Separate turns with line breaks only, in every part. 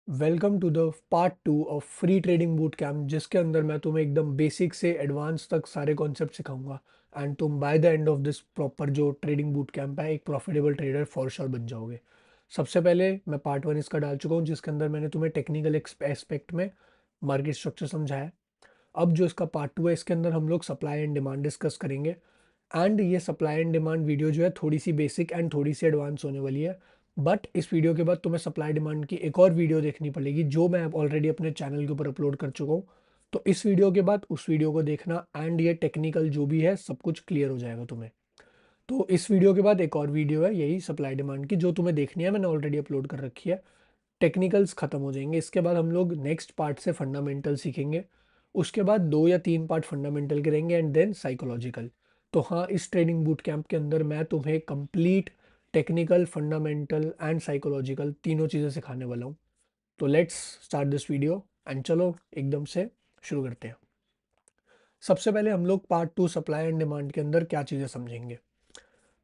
Welcome to the part 2 of free trading boot camp, जिसके अंदर मैं तुम्हें एकदम बेसिक से एडवांस तक सारे कॉन्सेप्ट सिखाऊंगा एंड तुम by the end of this proper जो ट्रेडिंग बूट कैम्प है एक प्रॉफिटेबल ट्रेडर फॉर श्योर बन जाओगे। सबसे पहले मैं पार्ट 1 इसका डाल चुका हूँ, जिसके अंदर मैंने तुम्हें टेक्निकल एस्पेक्ट में मार्केट स्ट्रक्चर समझाया। अब जो इसका पार्ट 2 है, इसके अंदर हम लोग सप्लाई एंड डिमांड डिस्कस करेंगे। एंड ये सप्लाई एंड डिमांड वीडियो जो है थोड़ी सी बेसिक एंड थोड़ी सी एडवांस होने वाली है। बट इस वीडियो के बाद तुम्हें सप्लाई डिमांड की एक और वीडियो देखनी पड़ेगी, जो मैं ऑलरेडी अपने चैनल के ऊपर अपलोड कर चुका हूँ। तो इस वीडियो के बाद उस वीडियो को देखना एंड ये टेक्निकल जो भी है सब कुछ क्लियर हो जाएगा तुम्हें। तो इस वीडियो के बाद एक और वीडियो है यही सप्लाई डिमांड की, जो तुम्हें देखनी है, मैंने ऑलरेडी अपलोड कर रखी है। टेक्निकल्स खत्म हो जाएंगे। इसके बाद हम लोग नेक्स्ट पार्ट से फंडामेंटल सीखेंगे। उसके बाद 2 या 3 पार्ट फंडामेंटल करेंगे एंड देन साइकोलॉजिकल। तो हाँ, इस ट्रेनिंग बूट कैंप के अंदर मैं तुम्हें complete technical, fundamental and psychological तीनों चीज़ें सिखाने वाला हूँ। तो let's start this video and चलो एकदम से शुरू करते हैं। सबसे पहले हम लोग पार्ट 2 सप्लाई एंड डिमांड के अंदर क्या चीज़ें समझेंगे।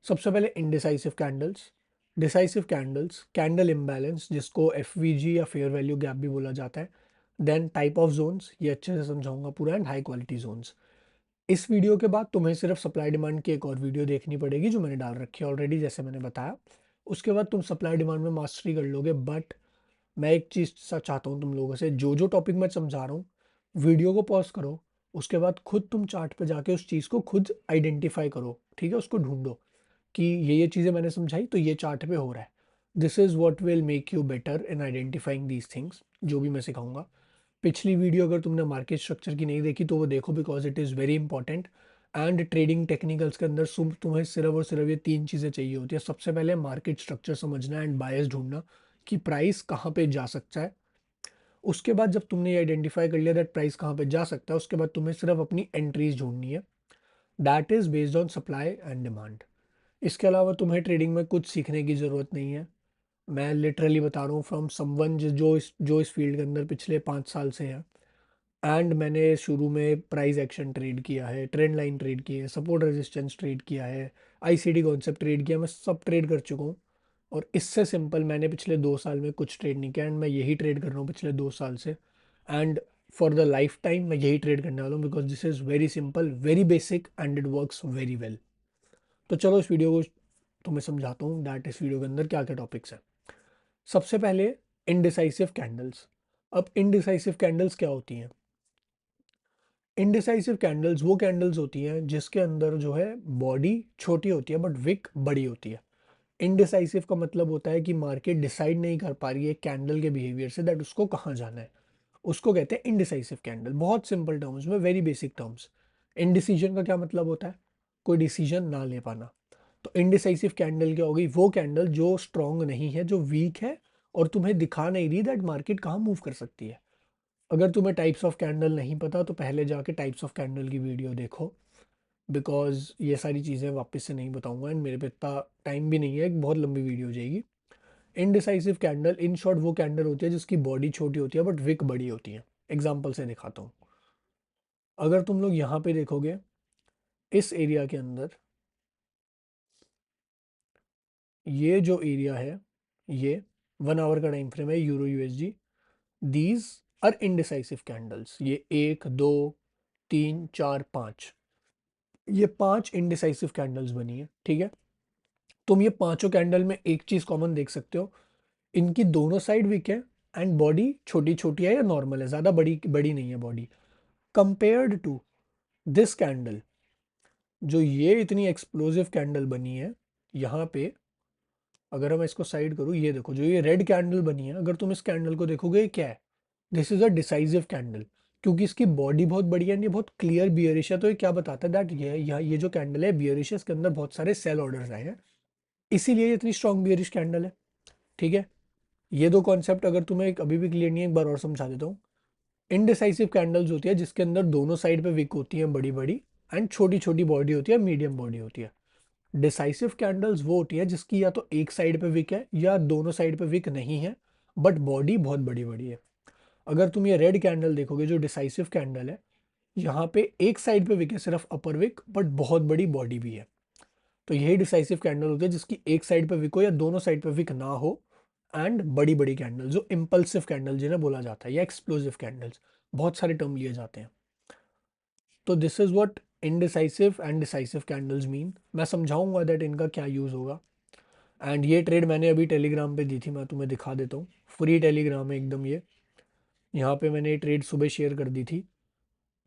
सबसे पहले indecisive candles. Decisive candles, candle imbalance जिसको एफवीजी या फेयर वैल्यू गैप भी बोला जाता है। देन टाइप ऑफ जोन्स, ये अच्छे से समझाऊंगा पूरा, एंड हाई क्वालिटी जोन्स। इस वीडियो के बाद तुम्हें सिर्फ सप्लाई डिमांड की एक और वीडियो देखनी पड़ेगी, जो मैंने डाल रखी है ऑलरेडी, जैसे मैंने बताया। उसके बाद तुम सप्लाई डिमांड में मास्टरी कर लोगे। बट मैं एक चीज़ चाहता हूँ तुम लोगों से, जो जो टॉपिक मैं समझा रहा हूँ, वीडियो को पॉज करो। उसके बाद खुद तुम चार्ट पे जाके उस चीज़ को खुद आइडेंटिफाई करो, ठीक है, उसको ढूंढो कि ये चीज़ें मैंने समझाई तो ये चार्ट पे हो रहा है। This is what will make you better in identifying these things, जो भी मैं सिखाऊंगा। पिछली वीडियो अगर तुमने मार्केट स्ट्रक्चर की नहीं देखी तो वो देखो, because it is very important. And trading technicals के अंदर तुम्हें सिर्फ और सिर्फ ये 3 चीज़ें चाहिए होती है। सबसे पहले मार्केट स्ट्रक्चर समझना एंड बायस ढूंढना कि प्राइस कहाँ पे जा सकता है। उसके बाद जब तुमने ये आइडेंटिफाई कर लिया दैट प्राइस कहाँ पे जा सकता है, उसके बाद तुम्हें सिर्फ अपनी एंट्रीज ढूंढनी है। That is based on supply and demand. इसके अलावा तुम्हें ट्रेडिंग में कुछ सीखने की ज़रूरत नहीं है। मैं लिटरली बता रहा हूँ फ्रॉम समवन जो इस फील्ड के अंदर पिछले 5 साल से है। एंड मैंने शुरू में प्राइस एक्शन ट्रेड किया है, ट्रेंड लाइन ट्रेड की है, सपोर्ट रेजिस्टेंस ट्रेड किया है, आईसीडी कॉन्सेप्ट ट्रेड किया, मैं सब ट्रेड कर चुका हूँ। और इससे सिंपल मैंने पिछले 2 साल में कुछ ट्रेड नहीं किया, एंड मैं यही ट्रेड कर रहा हूँ पिछले 2 साल से। And for the life time मैं यही ट्रेड करने वाला हूँ, because this is very simple, very basic and it works very well. तो चलो इस वीडियो को तुम्हें समझाता हूँ दैट इस वीडियो के अंदर क्या क्या टॉपिक्स हैं। सबसे पहले इनडिसाइसिव कैंडल्स। अब इनडिसाइसिव कैंडल्स क्या होती हैं? इनडिसाइसिव कैंडल्स वो कैंडल्स होती हैं जिसके अंदर जो है बॉडी छोटी होती है बट विक बड़ी होती है। इनडिसाइसिव का मतलब होता है कि मार्केट डिसाइड नहीं कर पा रही है कैंडल के बिहेवियर से दैट उसको कहाँ जाना है। उसको कहते हैं इनडिसाइसिव कैंडल। बहुत सिंपल टर्म्स में, वेरी बेसिक टर्म्स। इनडिसीजन का क्या मतलब होता है? कोई डिसीजन ना ले पाना। तो इनडिसाइसिव कैंडल क्या होगी? वो कैंडल जो स्ट्रांग नहीं है, जो वीक है और तुम्हें दिखा नहीं रही दैट मार्केट कहाँ मूव कर सकती है। अगर तुम्हें टाइप्स ऑफ कैंडल नहीं पता तो पहले जाके टाइप्स ऑफ कैंडल की वीडियो देखो, बिकॉज ये सारी चीज़ें वापस से नहीं बताऊंगा एंड मेरे पे इतना टाइम भी नहीं है, एक बहुत लंबी वीडियो हो जाएगी। इनडिसाइसिव कैंडल इन शॉर्ट वो कैंडल होती है जिसकी बॉडी छोटी होती है बट विक बड़ी होती है। एग्जाम्पल से दिखाता हूँ। अगर तुम लोग यहाँ पे देखोगे, इस एरिया के अंदर ये जो एरिया है, ये 1 आवर का टाइम फ्रेम है, euro USD. These are indecisive candles. ये 1, 2, 3, 4, 5, ये 5 इनडिसाइसिव कैंडल्स बनी है, ठीक है। तुम ये पांचों कैंडल में एक चीज कॉमन देख सकते हो, इनकी दोनों साइड वीक है एंड बॉडी छोटी छोटी है या नॉर्मल है, ज्यादा बड़ी बड़ी नहीं है body. Compared to this candle, जो ये इतनी एक्सप्लोसिव कैंडल बनी है, यहाँ पे अगर मैं इसको साइड करूँ, ये देखो जो ये रेड कैंडल बनी है, अगर तुम इस कैंडल को देखोगे, ये क्या है? This is a decisive candle, क्योंकि इसकी बॉडी बहुत बड़ी है एंड ये बहुत क्लियर बियरिश है। तो ये क्या बताता है दैट ये जो कैंडल है बियरिश है, इसके अंदर बहुत सारे सेल ऑर्डर्स आए हैं, इसीलिए ये इतनी स्ट्रॉन्ग बियरिश कैंडल है, ठीक है। ये दो कॉन्सेप्ट अगर तुम्हें अभी भी क्लियर नहीं है, एक बार और समझा देता हूँ। इनडिसाइसिव कैंडल्स होती है जिसके अंदर दोनों साइड पे विक होती है बड़ी बड़ी, एंड छोटी छोटी बॉडी होती है, मीडियम बॉडी होती है। डिसाइसिव कैंडल्स वो होती है जिसकी या तो एक साइड पे विक है या दोनों साइड पे विक नहीं है, बट बॉडी बहुत बड़ी बड़ी है। अगर तुम ये रेड कैंडल देखोगे जो डिसाइसिव कैंडल है, यहाँ पे एक साइड पे विक है, सिर्फ अपर विक, बट बहुत बड़ी बॉडी भी है। तो यही डिसाइसिव कैंडल होती है जिसकी एक साइड पे विक हो या दोनों साइड पे विक ना हो, एंड बड़ी बड़ी कैंडल जो इम्पल्सिव कैंडल जिन्हें बोला जाता है, या एक्सप्लोसिव कैंडल्स, बहुत सारे टर्म लिए जाते हैं। तो this is what indecisive and decisive candles mean. मैं समझाऊंगा दैट इनका क्या यूज होगा। एंड ये ट्रेड मैंने अभी टेलीग्राम पे दी थी, मैं तुम्हें दिखा देता हूँ, फ्री टेलीग्राम है एकदम ये। यहाँ पे मैंने ये ट्रेड सुबह शेयर कर दी थी।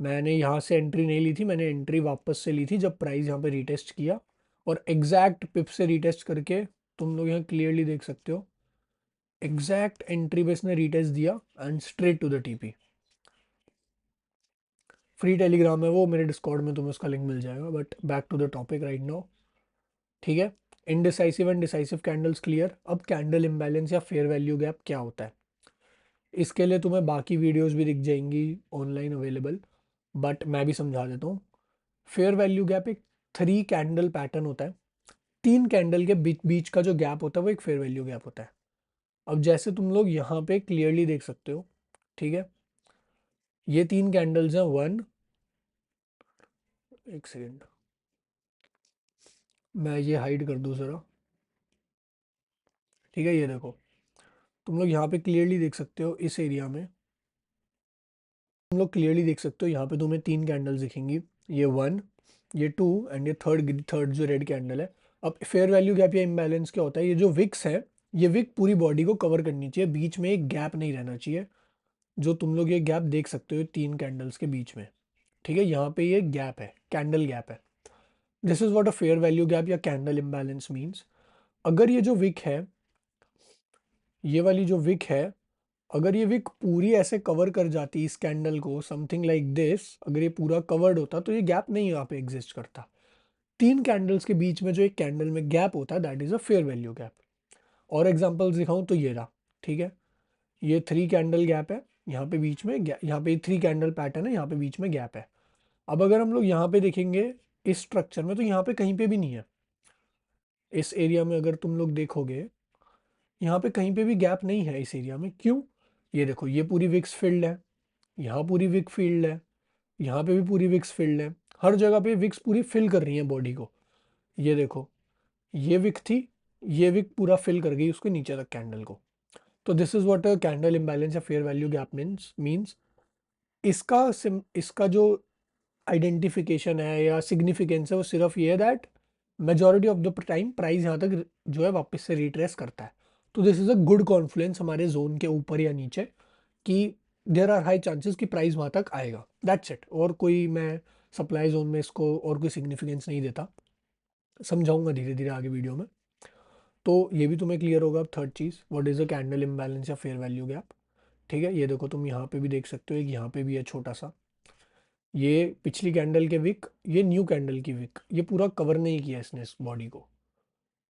मैंने यहाँ से एंट्री नहीं ली थी, मैंने एंट्री वापस से ली थी जब प्राइस यहाँ पे रिटेस्ट किया, और एग्जैक्ट पिप से रिटेस्ट करके तुम लोग यहाँ क्लियरली देख सकते हो एग्जैक्ट एंट्री पे इसने रिटेस्ट दिया and straight to the TP. Free Telegram है वो, मेरे डिस्कॉर्ड में तुम्हें उसका लिंक मिल जाएगा। But back to the topic right now, ठीक है। Indecisive and decisive candles clear. अब कैंडल इम्बैलेंस या फेयर वैल्यू गैप क्या होता है, इसके लिए तुम्हें बाकी वीडियोस भी दिख जाएंगी ऑनलाइन अवेलेबल, बट मैं भी समझा देता हूँ। फेयर वैल्यू गैप एक 3 कैंडल पैटर्न होता है। 3 कैंडल के बीच बीच का जो गैप होता है वो एक फेयर वैल्यू गैप होता है। अब जैसे तुम लोग यहाँ पे क्लियरली देख सकते हो, ठीक है, ये 3 कैंडल्स हैं। वन, एक सेकेंड, मैं ये हाइड कर दूँ ज़रा, ठीक है। ये देखो, तुम लोग यहाँ पे क्लियरली देख सकते हो इस एरिया में, तुम लोग क्लियरली देख सकते हो यहाँ पे तुम्हें 3 कैंडल्स दिखेंगी, ये वन, ये टू, एंड ये थर्ड थर्ड जो रेड कैंडल है। अब फेयर वैल्यू गैप या इम्बैलेंस क्या होता है, ये जो विक्स है, ये विक पूरी बॉडी को कवर करनी चाहिए, बीच में एक गैप नहीं रहना चाहिए। जो तुम लोग ये गैप देख सकते हो 3 कैंडल्स के बीच में, ठीक है, यहाँ पे ये गैप है, कैंडल गैप है। This is what a fair value gap या कैंडल इम्बैलेंस मीन्स। अगर ये जो विक है, ये वाली जो विक है, अगर ये विक पूरी ऐसे कवर कर जाती इस कैंडल को, समथिंग लाइक दिस, अगर ये पूरा कवर्ड होता तो ये गैप नहीं यहाँ पे एग्जिस्ट करता। 3 कैंडल्स के बीच में जो एक कैंडल में गैप होता है that is a fair value gap. और एग्जांपल्स दिखाऊं तो ये रहा, ठीक है, ये 3 कैंडल गैप है, यहाँ पे बीच में यहाँ पे 3 कैंडल पैटर्न है, यहाँ पे बीच में गैप है। अब अगर हम लोग यहाँ पे देखेंगे इस स्ट्रक्चर में, तो यहाँ पे कहीं पे भी नहीं है। इस एरिया में अगर तुम लोग देखोगे, यहाँ पे कहीं पे भी गैप नहीं है इस एरिया में। क्यों? ये देखो, ये पूरी विक्स फील्ड है, यहाँ पूरी विक फील्ड है, यहाँ पे भी पूरी विक्स फील्ड है, हर जगह पे विक्स पूरी फिल कर रही है बॉडी को। ये देखो, ये विक थी, ये विक पूरा फिल कर गई उसके नीचे तक कैंडल को। तो this is what a candle imbalance या फेयर वैल्यू गैप मींस। इसका जो आइडेंटिफिकेशन है या सिग्निफिकेंस है वो सिर्फ ये है that majority of the time price यहाँ तक जो है वापस से रिट्रेस करता है। तो this is a good Confluence हमारे जोन के ऊपर या नीचे, कि देर आर हाई चांसेस कि प्राइस वहाँ तक आएगा, दैट्स इट। और कोई मैं सप्लाई जोन में इसको और कोई सिग्निफिकेंस नहीं देता, समझाऊंगा धीरे धीरे आगे वीडियो में। तो ये भी तुम्हें क्लियर होगा। अब third cheese, what is a candle imbalance या फेयर वैल्यू गैप, ठीक है। ये देखो, तुम यहाँ पे भी देख सकते हो, एक यहाँ पे भी है छोटा सा, ये पिछली कैंडल के विक, ये न्यू कैंडल की विक, ये पूरा कवर नहीं किया इसने इस बॉडी को।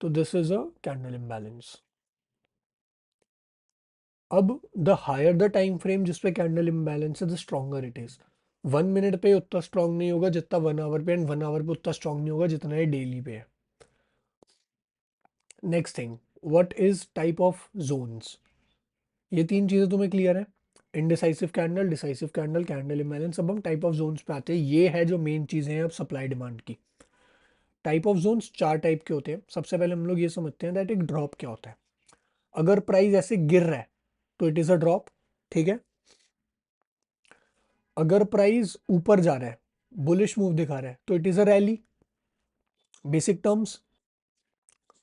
तो this is a candle imbalance. अब the higher the time frame जिस पे कैंडल इम्बैलेंस है the stronger it is. 1 minute पे उतना स्ट्रांग नहीं होगा जितना 1 आवर पे, एंड 1 आवर पे उतना स्ट्रांग नहीं होगा जितना ये डेली पे है। Next thing, what is type of Jones. ये 3 चीजें तुम्हें क्लियर है, indecisive candle, decisive candle, candle imbalance. अब हम टाइप ऑफ जोन्स पे आते हैं, ये है जो मेन चीजें हैं अब सप्लाई डिमांड की। टाइप ऑफ जोन्स 4 टाइप के होते हैं। सबसे पहले हम लोग ये समझते हैं दैट एक ड्रॉप क्या होता है। अगर प्राइस ऐसे गिर रहा है तो इट इज अ ड्रॉप, ठीक है। अगर प्राइस ऊपर जा रहा है, बुलिश मूव दिखा रहा है, तो it is a rally, basic terms.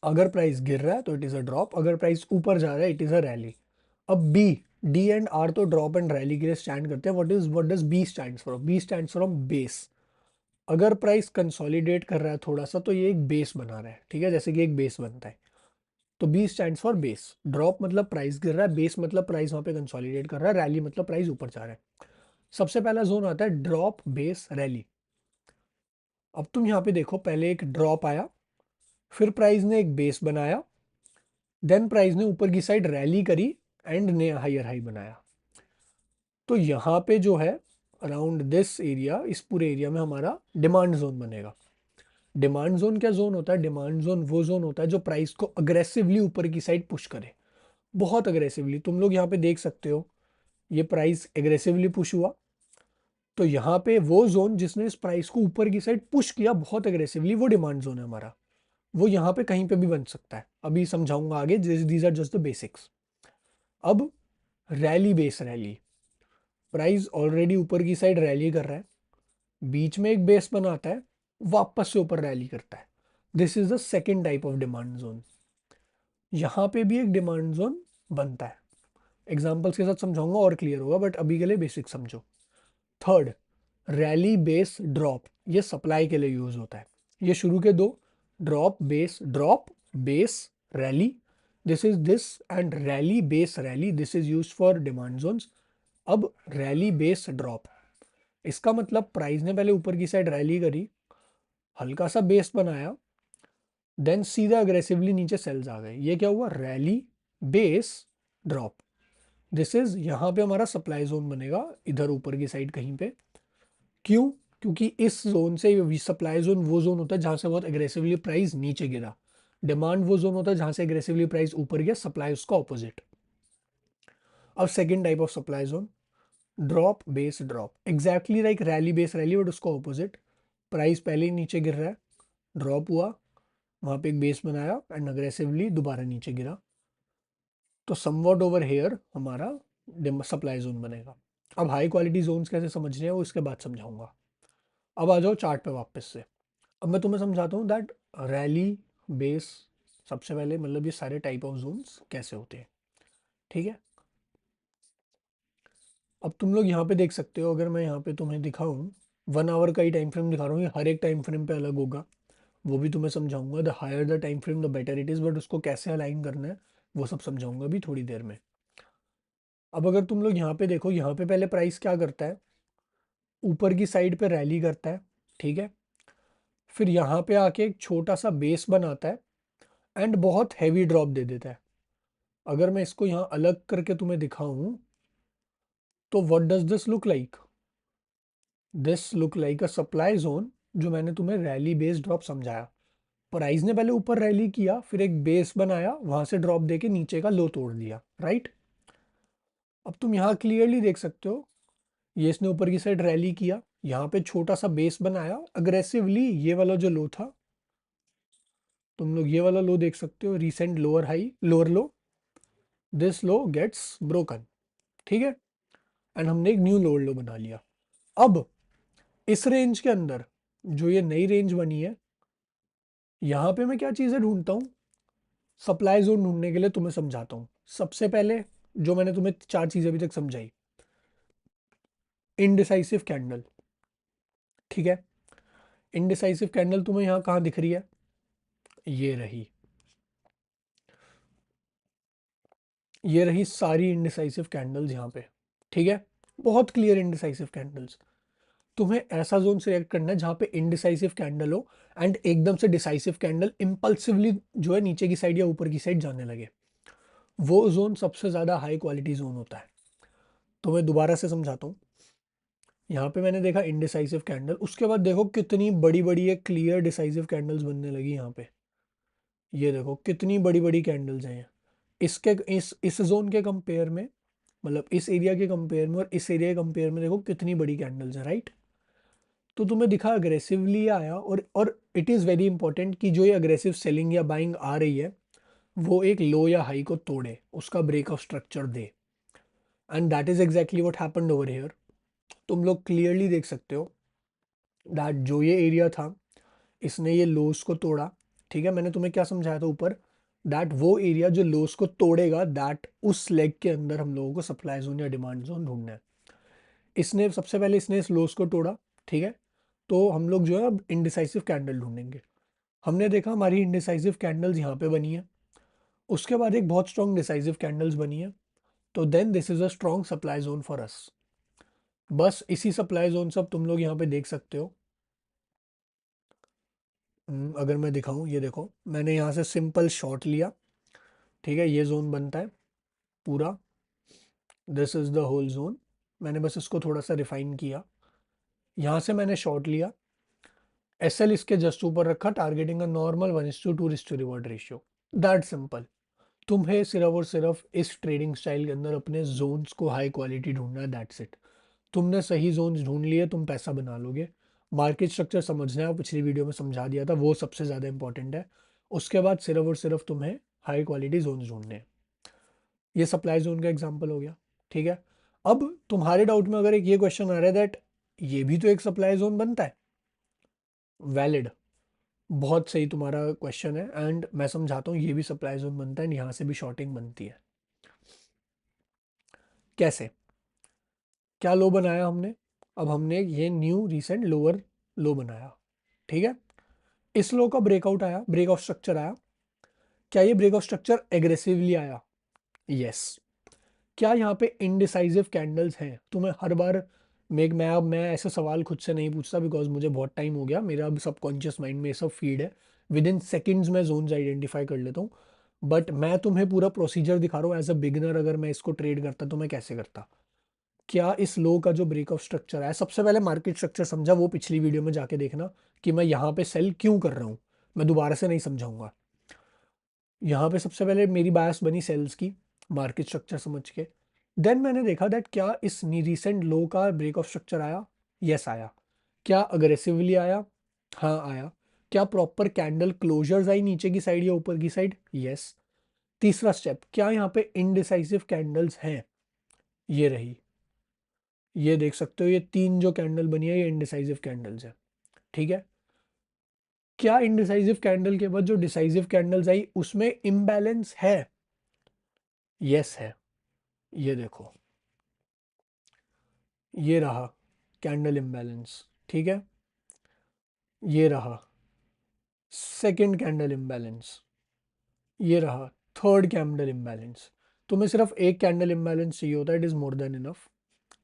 अगर प्राइस गिर रहा है तो इट इज अ ड्रॉप, अगर प्राइस ऊपर जा रहा है इट इज अ रैली। अब बी, डी एंड आर तो ड्रॉप एंड रैली के लिए स्टैंड करते हैं। What does B stands for? B stands from base. अगर प्राइस कंसोलिडेट कर रहा है थोड़ा सा तो ये एक बेस बना रहा है, ठीक है, जैसे कि एक बेस बनता है। तो B stands for base. Drop मतलब प्राइस गिर रहा है, बेस मतलब प्राइस वहां पे कंसोलिडेट कर रहा है, रैली मतलब प्राइस ऊपर जा रहा है। सबसे पहला जोन आता है ड्रॉप बेस रैली। अब तुम यहाँ पे देखो, पहले एक ड्रॉप आया, फिर प्राइस ने एक बेस बनाया, देन प्राइस ने ऊपर की साइड रैली करी एंड ने हायर हाई बनाया। तो यहाँ पे जो है अराउंड दिस एरिया, इस पूरे एरिया में हमारा डिमांड जोन बनेगा। डिमांड जोन क्या जोन होता है? डिमांड जोन वो जोन होता है जो प्राइस को अग्रेसिवली ऊपर की साइड पुश करे, बहुत अग्रेसिवली। तुम लोग यहाँ पे देख सकते हो, ये प्राइस एग्रेसिवली पुश हुआ, तो यहाँ पे वो जोन जिसने इस प्राइस को ऊपर की साइड पुश किया बहुत एग्रेसिवली, वो डिमांड जोन है हमारा। वो यहाँ पे कहीं पे भी बन सकता है, अभी समझाऊंगा आगे, these are just the basics. अब rally base rally, price already ऊपर की साइड रैली कर रहा है, बीच में एक बेस बनाता है, वापस से ऊपर रैली करता है। This is the second type of demand zone. यहाँ पे भी एक डिमांड जोन बनता है, एग्जाम्पल्स के साथ समझाऊंगा और क्लियर होगा, बट अभी के लिए बेसिक समझो। थर्ड, रैली बेस ड्रॉप, ये सप्लाई के लिए यूज होता है। ये शुरू के दो, drop base rally, this is this, and rally base rally, this is use for demand zones. अब रैली बेस ड्रॉप, इसका मतलब प्राइस ने पहले ऊपर की साइड रैली करी, हल्का सा बेस बनाया, देन सीधा अग्रेसिवली नीचे सेल्स आ गए। ये क्या हुआ, rally base drop. This is, यहाँ पे हमारा सप्लाई जोन बनेगा, इधर ऊपर की साइड कहीं पे। क्यों? क्योंकि इस जोन से, सप्लाई जोन वो जोन होता है जहां से बहुत एग्रेसिवली प्राइस नीचे गिरा, डिमांड वो जोन होता है जहां से एग्रेसिवली प्राइस ऊपर गया, सप्लाई उसका ऑपोजिट। अब second type of supply zone, drop base drop, exactly like rally base rally, but उसका ऑपोजिट। प्राइस पहले ही नीचे गिर रहा है, ड्रॉप हुआ, वहां पे एक बेस बनाया एंड अग्रेसिवली दोबारा नीचे गिरा, तो समवॉट ओवर हेयर हमारा सप्लाई जोन बनेगा। अब हाई क्वालिटी जोन्स कैसे समझने हैं वो इसके बाद समझाऊंगा। अब आ जाओ चार्ट पे वापस से। अब मैं तुम्हें समझाता हूँ दैट रैली बेस, सबसे पहले मतलब ये सारे टाइप ऑफ जोन्स कैसे होते हैं, ठीक है। अब तुम लोग यहाँ पे देख सकते हो, अगर मैं यहाँ पे तुम्हें दिखाऊँ, 1 आवर का ही टाइम फ्रेम दिखा रहा हूँ, ये हर एक टाइम फ्रेम पे अलग होगा, वो भी तुम्हें समझाऊंगा। The higher the time frame the better it is, but उसको कैसे अलाइन करना है वो सब समझाऊंगा अभी थोड़ी देर में। अब अगर तुम लोग यहाँ पे देखो, यहाँ पे पहले प्राइस क्या करता है, ऊपर की साइड पे रैली करता है, ठीक है, फिर यहाँ पे आके एक छोटा सा बेस बनाता है एंड बहुत हैवी ड्रॉप दे देता है। अगर मैं इसको यहाँ अलग करके तुम्हें दिखाऊं, तो what does this look like, this look like a supply zone, जो मैंने तुम्हें रैली बेस ड्रॉप समझाया। प्राइस ने पहले ऊपर रैली किया, फिर एक बेस बनाया, वहां से ड्रॉप देके नीचे का लो तोड़ दिया, राइट। अब तुम यहाँ क्लियरली देख सकते हो, ये इसने ऊपर की साइड रैली किया, यहाँ पे छोटा सा बेस बनाया अग्रेसिवली, ये वाला जो लो था, तुम लोग ये वाला लो देख सकते हो, recent lower high lower low, this low gets broken, ठीक है, एंड हमने एक न्यू लोअर लो बना लिया। अब इस रेंज के अंदर जो ये नई रेंज बनी है, यहाँ पे मैं क्या चीजें ढूंढता हूँ, सप्लाई जोन ढूंढने के लिए तुम्हें समझाता हूँ। सबसे पहले जो मैंने तुम्हें 4 चीजें अभी तक समझाई, इनडिसाइसिव कैंडल, ठीक है, इनडिसाइसिव कैंडल तुम्हें यहाँ कहाँ दिख रही है, ये रही सारी इनडिसाइसिव कैंडल्स यहाँ पे, ठीक है, बहुत क्लियर इनडिसाइसिव कैंडल्स। तुम्हें ऐसा जोन सिलेक्ट करना है जहाँ पे इनडिसाइसिव कैंडल हो एंड एकदम से डिसाइसिव कैंडल इम्पल्सिवली जो है नीचे की साइड या ऊपर की साइड जाने लगे, वो जोन सबसे ज्यादा हाई क्वालिटी जोन होता है। तो मैं दोबारा से समझाता हूँ, यहाँ पे मैंने देखा इनडिसाइसिव कैंडल, उसके बाद देखो कितनी बड़ी बड़ी एक क्लियर डिसाइसिव कैंडल्स बनने लगी यहाँ पे, ये देखो कितनी बड़ी बड़ी कैंडल्स हैं। इसके इस जोन के कंपेयर में, मतलब इस एरिया के कंपेयर में और इस एरिया के कंपेयर में देखो कितनी बड़ी कैंडल्स हैं, राइट। तो तुम्हें दिखा अग्रेसिवली आया, और इट इज़ वेरी इंपॉर्टेंट कि जो ये अग्रेसिव सेलिंग या बाइंग आ रही है, वो एक लो या हाई को तोड़े, उसका ब्रेक ऑफ स्ट्रक्चर दे, and that is exactly what happened over here. तुम लोग क्लियरली देख सकते हो दैट जो ये एरिया था, इसने ये लोस को तोड़ा, ठीक है। मैंने तुम्हें क्या समझाया था ऊपर, दैट वो एरिया जो लोस को तोड़ेगा, दैट उस लेग के अंदर हम लोगों को सप्लाई जोन या डिमांड जोन ढूंढना है। इसने सबसे पहले इसने इस लोस को तोड़ा, ठीक है, तो हम लोग जो है अब इनडिसाइसिव कैंडल ढूंढेंगे। हमने देखा हमारी इनडिसाइसिव कैंडल्स यहाँ पे बनी है, उसके बाद एक बहुत स्ट्रॉन्ग डिसाइसिव कैंडल्स बनी है, तो then this is a strong supply zone for us. बस इसी सप्लाई जोन सब तुम लोग यहाँ पे देख सकते हो। अगर मैं दिखाऊं, ये देखो मैंने यहाँ से सिंपल शॉट लिया, ठीक है, ये जोन बनता है पूरा, this is the whole zone. मैंने बस इसको थोड़ा सा रिफाइन किया, यहाँ से मैंने शॉट लिया, एस एल इसके जस्ट ऊपर रखा, targeting a normal 1:2 risk to reward ratio, that simple. तुम्हें सिर्फ और सिर्फ इस ट्रेडिंग स्टाइल के अंदर अपने जोन्स को हाई क्वालिटी ढूंढना है, दैट्स इट। तुमने सही जोन्स ढूंढ लिए, तुम पैसा बना लोगे। मार्केट स्ट्रक्चर समझना है, वो पिछली वीडियो में समझा दिया था, वो सबसे ज़्यादा इंपॉर्टेंट है। उसके बाद सिर्फ और सिर्फ तुम्हें हाई क्वालिटी जोन्स ढूंढने हैं। ये सप्लाई जोन का एग्जांपल हो गया, ठीक है। अब तुम्हारे डाउट में अगर एक ये क्वेश्चन आ रहा है दैट ये भी तो एक सप्लाई जोन बनता है, वैलिड, बहुत सही तुम्हारा क्वेश्चन है, एंड मैं समझाता हूँ ये भी सप्लाई जोन बनता है एंड यहाँ से भी शॉर्टिंग बनती है। कैसे, क्या लो बनाया हमने, अब हमने ये न्यू रिसेंट लोअर लो बनाया, ठीक है। इस लो का ब्रेकआउट आया, ब्रेक ऑफ स्ट्रक्चर आया। क्या ये ब्रेक ऑफ स्ट्रक्चर एग्रेसिवली आया? यस। क्या यहाँ पे इनडिसाइसिव कैंडल्स हैं? तो मैं हर बार मैं ऐसे सवाल खुद से नहीं पूछता, बिकॉज मुझे बहुत टाइम हो गया, मेरा अब सबकॉन्शियस माइंड में ये सब फीड है, विद इन सेकेंड्स मैं जोन्स आइडेंटिफाई कर लेता हूँ। बट मैं तुम्हें पूरा प्रोसीजर दिखा रहा हूँ एज अ बिगिनर, अगर मैं इसको ट्रेड करता तो मैं कैसे करता। क्या इस लो का जो ब्रेक ऑफ स्ट्रक्चर है, सबसे पहले मार्केट स्ट्रक्चर समझा, वो पिछली वीडियो में जाके देखना कि मैं यहाँ पे सेल क्यों कर रहा हूँ, मैं दोबारा से नहीं समझाऊंगा। यहाँ पे सबसे पहले मेरी बायस बनी सेल्स की, मार्केट स्ट्रक्चर समझ के। देन मैंने देखा दैट क्या इस रिसेंट लो का ब्रेक ऑफ स्ट्रक्चर आया? यस आया। क्या अग्रेसिवली आया? हाँ आया। क्या प्रॉपर कैंडल क्लोजर्स आई नीचे की साइड या ऊपर की साइड? यस। तीसरा स्टेप, क्या यहाँ पे इनडिसाइसिव कैंडल्स हैं? ये रही, ये देख सकते हो, ये तीन जो कैंडल बनी है ये इनडिसाइसिव कैंडल्स है, ठीक है। क्या इनडिसाइसिव कैंडल के बाद जो डिसाइसिव कैंडल्स आई उसमें इम्बैलेंस है? यस है। ये देखो, ये रहा कैंडल इम्बैलेंस, ठीक है। ये रहा सेकंड कैंडल इम्बैलेंस, ये रहा थर्ड कैंडल इम्बैलेंस। तुम्हें सिर्फ एक कैंडल इम्बैलेंस चाहिए होता है, it is more than enough,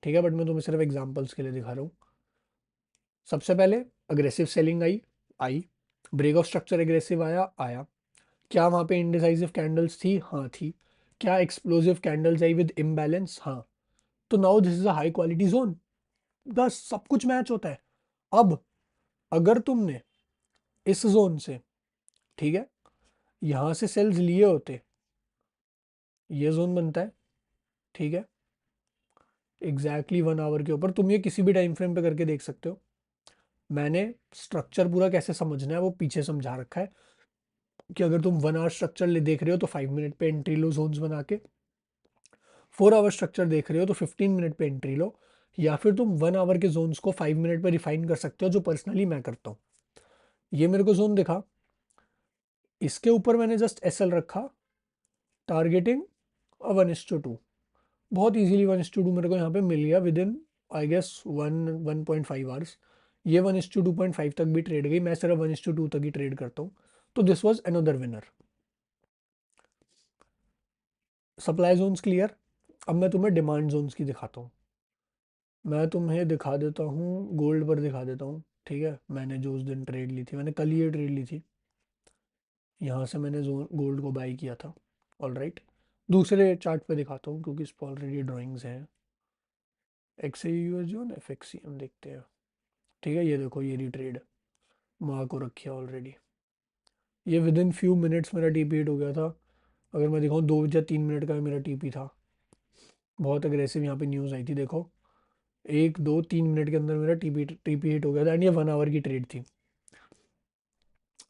ठीक है, बट मैं तुम्हें सिर्फ एग्जांपल्स के लिए दिखा रहा हूँ। सबसे पहले अग्रेसिव सेलिंग आई, आई। ब्रेक ऑफ स्ट्रक्चर एग्रेसिव आया, आया। क्या वहाँ पे इंडिसाइसिव कैंडल्स थी? हाँ थी। क्या explosive candles I with imbalance? हाँ। तो now this is a high quality zone, बस सब कुछ मैच होता है। अब अगर तुमने इस जोन से, ठीक है, यहां से सेल्स लिए होते, ये जोन बनता है, ठीक है, एग्जैक्टली 1 आवर के ऊपर। तुम ये किसी भी टाइम फ्रेम पे करके देख सकते हो। मैंने स्ट्रक्चर पूरा कैसे समझना है वो पीछे समझा रखा है, कि अगर तुम 1 आवर स्ट्रक्चर देख रहे हो तो 5 मिनट पे एंट्री लो जोन्स बना के, 4 आवर स्ट्रक्चर देख रहे हो तो 15 मिनट पे एंट्री लो, या फिर तुम 1 आवर के जोन्स को 5 मिनट पे रिफाइन कर सकते हो, जो पर्सनली मैं करता हूँ। ये मेरे को जोन दिखा, इसके ऊपर मैंने जस्ट एसएल रखा, टारगेटिंग 1:2, बहुत इजीली 1:2 मेरे को यहाँ पे मिल गया within I guess 1.5 hours. ये 1:2.5 तक भी ट्रेड गई, मैं सिर्फ 1:2 तक ही ट्रेड करता हूँ। तो this was another winner. Supply zones clear. अब मैं तुम्हें डिमांड जोन्स की दिखाता हूँ। मैं तुम्हें दिखा देता हूँ, गोल्ड पर दिखा देता हूँ, ठीक है। मैंने जो उस दिन ट्रेड ली थी, मैंने कल ये ट्रेड ली थी, यहाँ से मैंने जो गोल्ड को बाई किया था, ऑल राइट। दूसरे चार्ट पे दिखाता हूँ क्योंकि इस पर ऑलरेडी ड्राइंग्स हैं। एक्स यूएस जो एफ एक्स हम देखते हैं, ठीक है। ये देखो, ये रिट्रेड मार्क हो रखी है ऑलरेडी। ये विद इन फ्यू मिनट्स मेरा टीपी हिट हो गया था। अगर मैं दिखाऊँ 2 या 3 मिनट का मेरा टीपी था। बहुत अग्रेसिव यहाँ पे न्यूज़ आई थी, देखो 1 2 3 मिनट के अंदर मेरा टीपी हिट हो गया था, एंड ये 1 आवर की ट्रेड थी।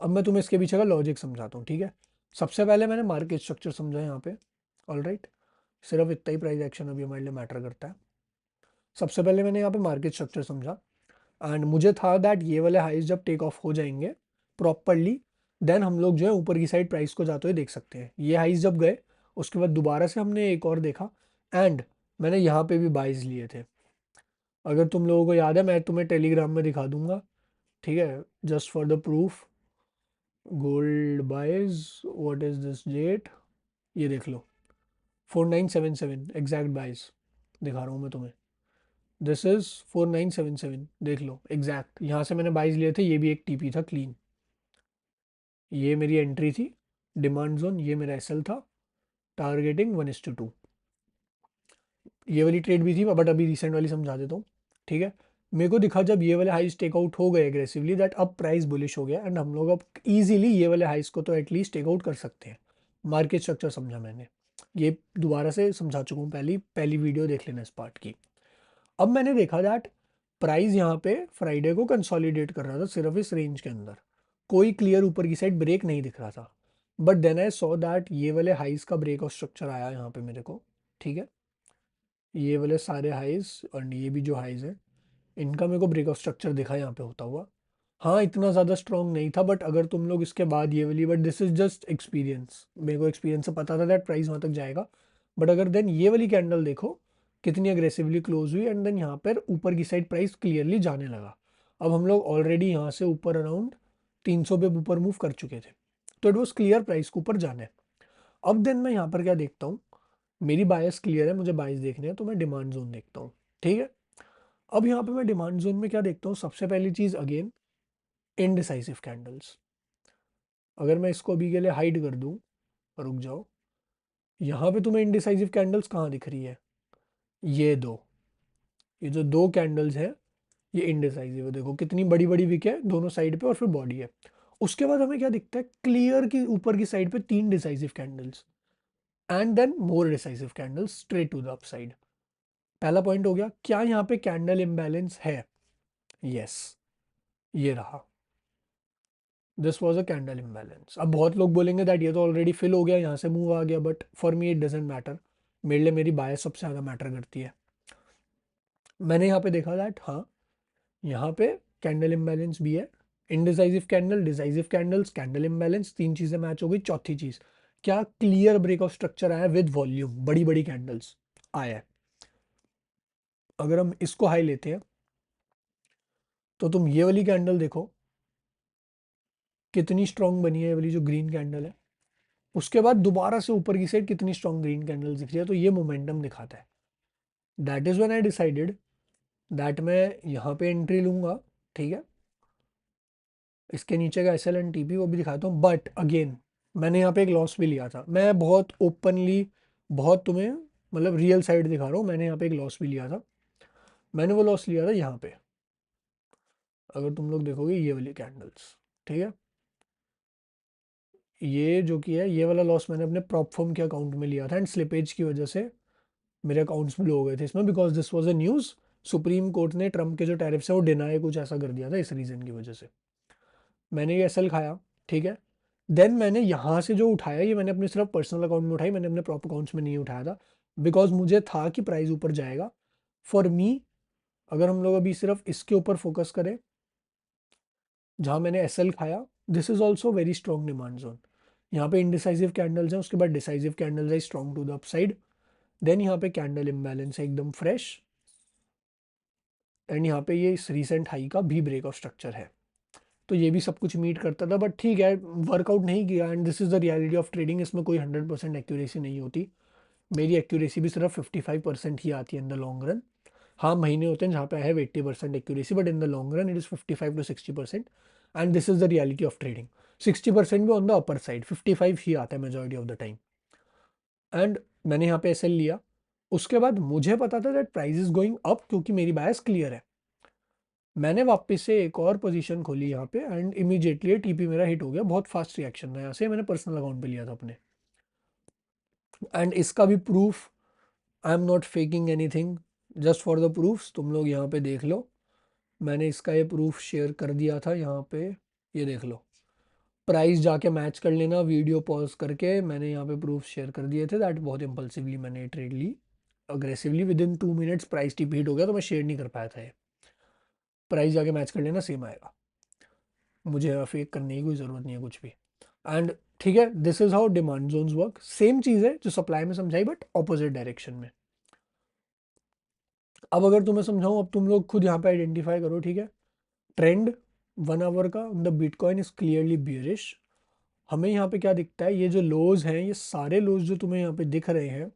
अब मैं तुम्हें इसके पीछे का लॉजिक समझाता हूँ, ठीक है। सबसे पहले मैंने मार्केट स्ट्रक्चर समझा यहाँ पे, ऑल राइट। सिर्फ इतना ही प्राइस एक्शन अभी हमारे लिए मैटर करता है। सबसे पहले मैंने यहाँ पे मार्केट स्ट्रक्चर समझा, एंड मुझे था दैट ये वाले हाइज जब टेक ऑफ हो जाएंगे प्रॉपरली, देन हम लोग जो है ऊपर की साइड प्राइस को जाते हुए देख सकते हैं। ये हाइज जब गए उसके बाद दोबारा से हमने एक और देखा, एंड मैंने यहाँ पे भी बाइज लिए थे। अगर तुम लोगों को याद है, मैं तुम्हें टेलीग्राम में दिखा दूंगा, ठीक है, just for the proof. Gold buys, what is this date, ये देख लो, 4977 एग्जैक्ट बाइज दिखा रहा हूँ मैं तुम्हें। दिस इज 4977, देख लो एग्जैक्ट, यहाँ से मैंने बाइज लिए थे, ये भी एक टीपी था क्लीन। ये मेरी एंट्री थी, डिमांड जोन, ये मेरा एसएल था, टारगेटिंग 1:2। ये वाली ट्रेड भी थी, बट अभी रिसेंट वाली समझा देता हूँ, ठीक है। मेरे को दिखा जब ये वाले हाइस टेक आउट हो गए एग्रेसिवली, दैट अब प्राइस बुलिश हो गया, एंड हम लोग अब इजीली ये वाले हाइस को तो एटलीस्ट टेक आउट कर सकते हैं। मार्केट स्ट्रक्चर समझा मैंने, ये दोबारा से समझा चुका हूँ, पहली पहली वीडियो देख लेना इस पार्ट की। अब मैंने देखा दैट प्राइस यहाँ पे फ्राइडे को कंसोलिडेट कर रहा था सिर्फ इस रेंज के अंदर, कोई क्लियर ऊपर की साइड ब्रेक नहीं दिख रहा था। But then I saw that ये वाले हाइज का ब्रेक ऑफ स्ट्रक्चर आया यहाँ पे मेरे को, ठीक है, ये वाले सारे हाइज और ये भी जो हाइज है इनका मेरे को ब्रेक ऑफ स्ट्रक्चर दिखा यहाँ पे होता हुआ। हाँ इतना ज़्यादा स्ट्रॉन्ग नहीं था, बट अगर तुम लोग इसके बाद ये वाली, but this is just experience, मेरे को एक्सपीरियंस से पता था दैट प्राइस वहाँ तक जाएगा। बट अगर देन ये वाली कैंडल देखो कितनी अग्रेसिवली क्लोज हुई, एंड देन यहाँ पर ऊपर की साइड प्राइस क्लियरली जाने लगा। अब हम लोग ऑलरेडी यहाँ से ऊपर अराउंड 300 पे ऊपर मूव कर चुके थे, तो इट वॉज क्लियर प्राइस को ऊपर जाना है। अब देन मैं यहाँ पर क्या देखता हूँ, मेरी बायस क्लियर है, मुझे बायस देखने हैं, तो मैं डिमांड जोन देखता हूँ, ठीक है। अब यहाँ पे मैं डिमांड जोन में क्या देखता हूँ, सबसे पहली चीज़ अगेन इनडिसाइसिव कैंडल्स। अगर मैं इसको अभी के लिए हाइड कर दूँ, रुक जाओ, यहाँ पे तुम्हें इनडिसाइसिव कैंडल्स कहाँ दिख रही है, ये दो, ये जो दो कैंडल्स है ये इनडिसाइसिव है, देखो कितनी बड़ी बड़ी विक है दोनों साइड पे और फिर बॉडी है। उसके बाद हमें क्या दिखता है, क्लियर की ऊपर की साइड पे 3 decisive candles and then more decisive candles straight to the upside. पहला पॉइंट हो गया, क्या यहाँ पे कैंडल इम्बैलेंस है, यस, ये रहा, this was a candle imbalance. अब बहुत लोग बोलेंगे दैट ये तो ऑलरेडी फिल हो गया, यहाँ से मूव आ गया, but for me it doesn't matter, मेरे लिए मेरी बायस सबसे ज़्यादा मैटर करती है। मैंने यहाँ पे देखा दैट हाँ यहाँ पे कैंडल इम्बैलेंस भी है, indecisive candle, decisive candles, candle imbalance, तीन चीज़ें मैच हो गई। चौथी चीज़ क्या, क्लियर ब्रेक ऑफ स्ट्रक्चर आया विद वॉल्यूम, बड़ी बड़ी कैंडल्स आया है। अगर हम इसको हाई लेते हैं तो तुम ये वाली कैंडल देखो कितनी स्ट्रांग बनी है, ये वाली जो ग्रीन कैंडल है, उसके बाद दोबारा से ऊपर की साइड कितनी स्ट्रांग ग्रीन कैंडल दिख रही है, तो ये मोमेंटम दिखाता है। That is when I decided that मैं यहाँ पे एंट्री लूंगा, ठीक है। इसके नीचे का एसएल एंड टीपी वो भी दिखाता हूँ, बट अगेन मैंने यहाँ पे एक लॉस भी लिया था, मैं बहुत ओपनली, बहुत तुम्हें मतलब रियल साइड दिखा रहा हूँ, मैंने यहाँ पे एक लॉस भी लिया था। मैंने वो लॉस लिया था यहाँ पे, अगर तुम लोग देखोगे ये वाली कैंडल्स, ठीक है, ये जो कि है ये वाला लॉस मैंने अपने प्रॉप फर्म के अकाउंट में लिया था, एंड स्लिपेज की वजह से मेरे अकाउंट्स ब्लो हो गए थे इसमें, because this was a news, supreme court ने ट्रम्प के जो टैरिफ्स है वो डिनाई कुछ ऐसा कर दिया था, इस रीज़न की वजह से मैंने ये एसएल खाया, ठीक है। देन मैंने यहाँ से जो उठाया ये मैंने अपने सिर्फ पर्सनल अकाउंट में उठाई, मैंने अपने प्रॉप अकाउंट्स में नहीं उठाया था, बिकॉज मुझे था कि प्राइस ऊपर जाएगा। फॉर मी, अगर हम लोग अभी सिर्फ इसके ऊपर फोकस करें जहाँ मैंने एसएल खाया, this is also very strong demand zone. यहाँ पे इनडिसाइसिव कैंडल्स हैं, उसके बाद डिसाइसिव कैंडल्स है strong to the upside, then यहाँ पे कैंडल इम्बैलेंस है एकदम फ्रेश, एंड यहाँ पे ये इस रीसेंट हाई का भी ब्रेक ऑफ स्ट्रक्चर है, तो ये भी सब कुछ मीट करता था, बट ठीक है वर्कआउट नहीं किया, and this is the reality of trading, इसमें कोई 100% एक्यूरेसी नहीं होती, मेरी एक्यूरेसी भी सिर्फ 55% ही आती है इन द लॉन्ग रन। हाँ महीने होते हैं जहाँ पे I have 80% accuracy, but in the long run it is 55 to 60%, and this is the reality of trading. 60% भी ऑन द अपर साइड, 55 ही आता है majority of the time. And मैंने यहाँ पे एसएल लिया, उसके बाद मुझे पता था that price is going up क्योंकि मेरी बायस क्लियर है, मैंने वापस से एक और पोजीशन खोली यहाँ पे, एंड इमीडिएटली टीपी मेरा हिट हो गया, बहुत फास्ट रिएक्शन था यहाँ से, मैंने पर्सनल अकाउंट पे लिया था अपने। एंड इसका भी proof, I am not faking anything, just for the proofs तुम लोग यहाँ पे देख लो, मैंने इसका ये प्रूफ शेयर कर दिया था यहाँ पे, ये देख लो, प्राइस जाके मैच कर लेना, वीडियो पॉज करके मैंने यहाँ पे प्रूफ शेयर कर दिए थे दैट बहुत इम्पल्सिवली मैंने ट्रेड ली, aggressively within 2 minutes price TP hit हो गया, तो मैं शेयर नहीं कर पाया था ये, प्राइस जाके मैच कर लेना सेम आएगा, मुझे फेक करने की कोई ज़रूरत नहीं है कुछ भी। एंड ठीक है, this is how demand zones work, same चीज़ है जो सप्लाई में समझाई बट ऑपोजिट डायरेक्शन में। अब अगर तुम्हें समझाऊं, अब तुम लोग खुद यहाँ पे आइडेंटिफाई करो, ठीक है। ट्रेंड 1 आवर का the bitcoin is clearly bearish, हमें यहाँ पे क्या दिखता है, ये जो लोज हैं, ये सारे लोज जो तुम्हें यहाँ पे दिख रहे हैं,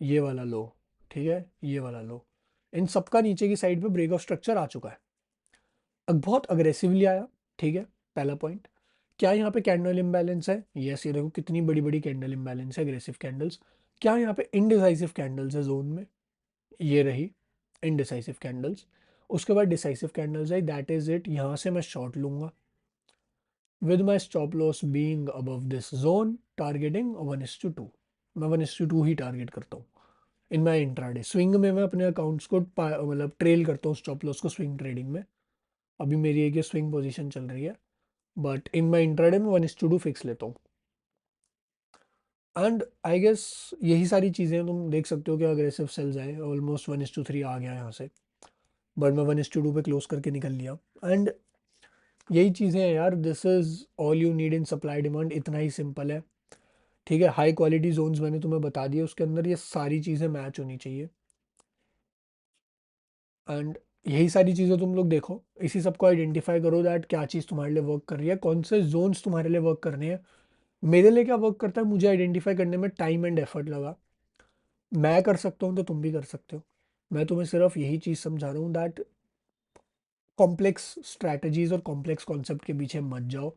ये वाला लो, ठीक है, ये वाला लो, इन सबका नीचे की साइड पे ब्रेक ऑफ स्ट्रक्चर आ चुका है, अब बहुत अग्रेसिवली आया, ठीक है। पहला पॉइंट, क्या यहाँ पे कैंडल इम्बैलेंस है, यस, ये देखो कितनी बड़ी बड़ी कैंडल इम्बैलेंस है, अग्रेसिव कैंडल्स। क्या यहाँ पे इनडिसाइसिव कैंडल्स है जोन में, ये रही इनडिसाइसिव कैंडल्स। उसके बाद डिसाइसिव कैंडल्स है, दैट इज इट, यहाँ से मैं शॉर्ट लूंगा with my stop loss being above this zone, targeting 1:2, मैं 1:2 ही टारगेट करता हूँ इन माई इंट्राडे। स्विंग में मैं अपने अकाउंट्स को मतलब ट्रेल करता हूँ स्टॉप लॉस को स्विंग ट्रेडिंग में, अभी मेरी एक ये स्विंग पोजीशन चल रही है, बट इन माई इंट्राडे में 1:2 फिक्स लेता हूँ। एंड आई गेस यही सारी चीज़ें तुम देख सकते हो कि अग्रेसिव सेल्स आए, ऑलमोस्ट 1:3 आ गया यहाँ से, बट मैं 1:2 पे क्लोज करके निकल लिया। एंड यही चीज़ें हैं यार, this is all you need in supply demand, इतना ही सिंपल है। ठीक है, हाई क्वालिटी जोन्स मैंने तुम्हें बता दिया, उसके अंदर ये सारी चीज़ें मैच होनी चाहिए। एंड यही सारी चीज़ें तुम लोग देखो, इसी सबको आइडेंटिफाई करो दैट क्या चीज़ तुम्हारे लिए वर्क कर रही है, कौन से जोन्स तुम्हारे लिए वर्क करने हैं। मेरे लिए क्या वर्क करता है, मुझे आइडेंटिफाई करने में टाइम एंड एफर्ट लगा। मैं कर सकता हूँ तो तुम भी कर सकते हो। मैं तुम्हें सिर्फ यही चीज़ समझा रहा हूँ दैट कॉम्प्लेक्स स्ट्रैटेजीज और कॉम्प्लेक्स कॉन्सेप्ट के पीछे मत जाओ।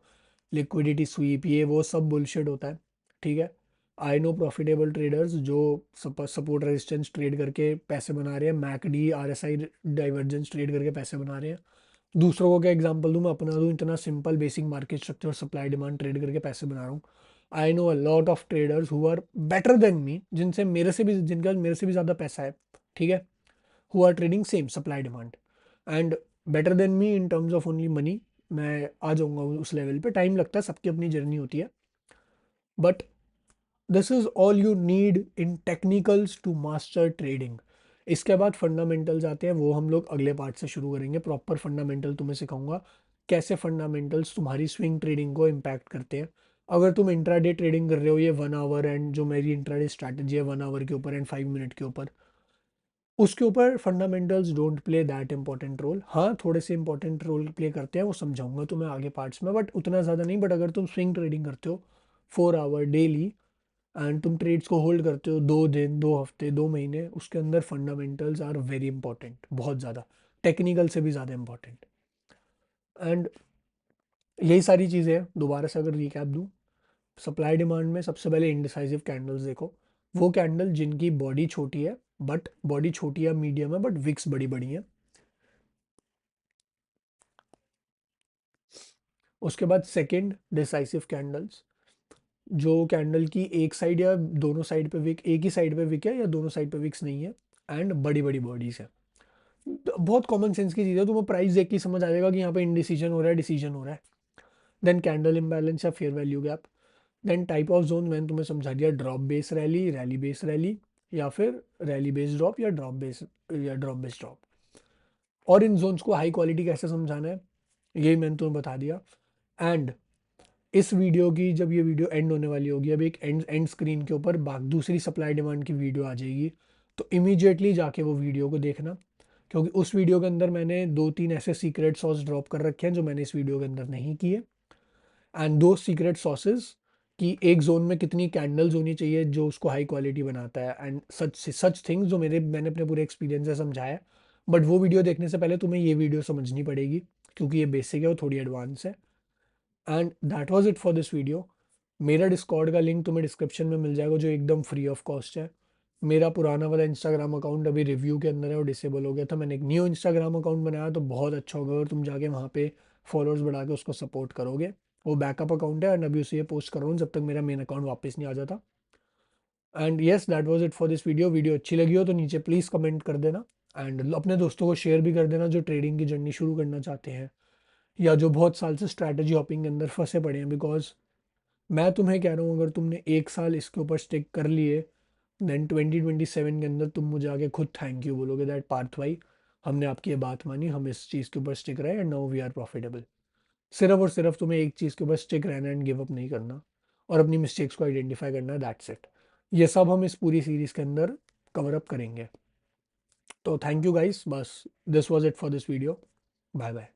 लिक्विडिटी स्वीप ये वो सब बुलशिट होता है। ठीक है, आई नो प्रॉफिटेबल ट्रेडर्स जो सपोर्ट रेजिस्टेंस ट्रेड करके पैसे बना रहे हैं, मैकडी आरएसआई डाइवर्जेंस ट्रेड करके पैसे बना रहे हैं। दूसरों को क्या एग्जांपल दूं, मैं अपना दूं, इतना simple basic market structure supply demand trade करके पैसे बना रहा हूँ। I know a lot of traders who are better than me, जिनसे मेरे से भी जिनका मेरे से भी ज़्यादा पैसा है। ठीक है, who are trading same supply demand and better than me in terms of only money. मैं आ जाऊंगा उस लेवल पे, टाइम लगता है, सबकी अपनी जर्नी होती है। But this is all you need in technicals to master trading. इसके बाद फंडामेंटल्स आते हैं, वो हम लोग अगले पार्ट से शुरू करेंगे। प्रॉपर फंडामेंटल तुम्हें सिखाऊंगा, कैसे फंडामेंटल्स तुम्हारी स्विंग ट्रेडिंग को इम्पैक्ट करते हैं। अगर तुम इंट्राडे ट्रेडिंग कर रहे हो, ये 1 आवर एंड जो मेरी इंट्राडे स्ट्रैटेजी है 1 आवर के ऊपर एंड 5 मिनट के ऊपर, उसके ऊपर fundamentals don't play that important role. हाँ, थोड़े से इंपॉर्टेंट रोल प्ले करते हैं, वो समझाऊंगा तुम्हें आगे पार्ट्स में, बट उतना ज़्यादा नहीं। बट अगर तुम स्विंग ट्रेडिंग करते हो 4 आवर डेली एंड तुम ट्रेड्स को होल्ड करते हो 2 दिन 2 हफ्ते 2 महीने, उसके अंदर फंडामेंटल्स आर वेरी इंपॉर्टेंट, बहुत ज़्यादा, टेक्निकल से भी ज़्यादा इंपॉर्टेंट। एंड यही सारी चीज़ें हैं, दोबारा से अगर रिकैप दूँ, सप्लाई डिमांड में सबसे पहले इंडिसाइसिव कैंडल्स देखो। वो कैंडल जिनकी बॉडी छोटी है, बट बॉडी छोटी या मीडियम है बट विक्स बड़ी बड़ी है। उसके बाद सेकंड, डिसाइसिव कैंडल्स, जो कैंडल की एक साइड या दोनों साइड पे विक, एक ही साइड पे विक है या दोनों साइड पे विक्स नहीं है, एंड बड़ी बड़ी बॉडीज है। तो बहुत कॉमन सेंस की चीज़ है, तुम्हें प्राइस देख के ही समझ आ जाएगा कि यहाँ पे इनडिसीजन हो रहा है, डिसीजन हो रहा है। देन कैंडल इम्बैलेंस या fair value gap. Then type of zone मैंने तुम्हें समझा दिया, drop base rally, rally base rally, या फिर रैली बेस ड्रॉप या ड्रॉप बेस ड्रॉप। और इन जोन्स को हाई क्वालिटी कैसे समझाना है, यही मैंने तुम्हें बता दिया। एंड इस वीडियो की जब ये वीडियो एंड होने वाली होगी, अब एक एंड एंड स्क्रीन के ऊपर दूसरी सप्लाई डिमांड की वीडियो आ जाएगी, तो इमीडिएटली जाके वो वीडियो को देखना, क्योंकि उस वीडियो के अंदर मैंने 2-3 ऐसे सीक्रेट सॉस ड्रॉप कर रखे हैं जो मैंने इस वीडियो के अंदर नहीं किए। एंड दो सीक्रेट सॉसेस कि एक जोन में कितनी कैंडल्स होनी चाहिए जो उसको हाई क्वालिटी बनाता है, एंड सच सच थिंग्स जो मैंने अपने पूरे एक्सपीरियंस से समझाया। बट वो वीडियो देखने से पहले तुम्हें ये वीडियो समझनी पड़ेगी, क्योंकि ये बेसिक है, वो थोड़ी एडवांस है। And that was it for this video. मेरा डिस्कॉर्ड का लिंक तुम्हें डिस्क्रिप्शन में मिल जाएगा, जो एकदम फ्री ऑफ कॉस्ट है। मेरा पुराना वाला इंस्टाग्राम अकाउंट अभी रिव्यू के अंदर है, वो डिसेबल हो गया था, मैंने एक न्यू इंस्टाग्राम अकाउंट बनाया, तो बहुत अच्छा होगा अगर तुम जाके वहाँ पे फॉलोअर्स बढ़ा के उसको सपोर्ट करोगे। वो बैकअप अकाउंट है एंड अभी उसे ये पोस्ट कर रहा हूँ जब तक मेरा मेन अकाउंट वापस नहीं आ जाता। And yes, that was it for this video. Video अच्छी लगी हो तो नीचे प्लीज़ कमेंट कर देना, एंड अपने दोस्तों को शेयर भी कर देना जो ट्रेडिंग की जर्नी शुरू करना चाहते हैं, या जो बहुत साल से स्ट्रैटेजी हॉपिंग के अंदर फंसे पड़े हैं। बिकॉज मैं तुम्हें कह रहा हूँ, अगर तुमने 1 साल इसके ऊपर स्टिक कर लिए, देन 2027 के अंदर तुम मुझे आके खुद थैंक यू बोलोगे दैट पार्थ भाई, हमने आपकी ये बात मानी, हम इस चीज़ के ऊपर स्टिक रहे and now we are profitable. सिर्फ और सिर्फ तुम्हें एक चीज़ के ऊपर स्टिक रहना एंड गिव अप नहीं करना, और अपनी मिस्टेक्स को आइडेंटिफाई करना है, दैट्स इट। ये सब हम इस पूरी सीरीज़ के अंदर कवर अप करेंगे। तो थैंक यू गाइस, बस this was it for this video. Bye bye.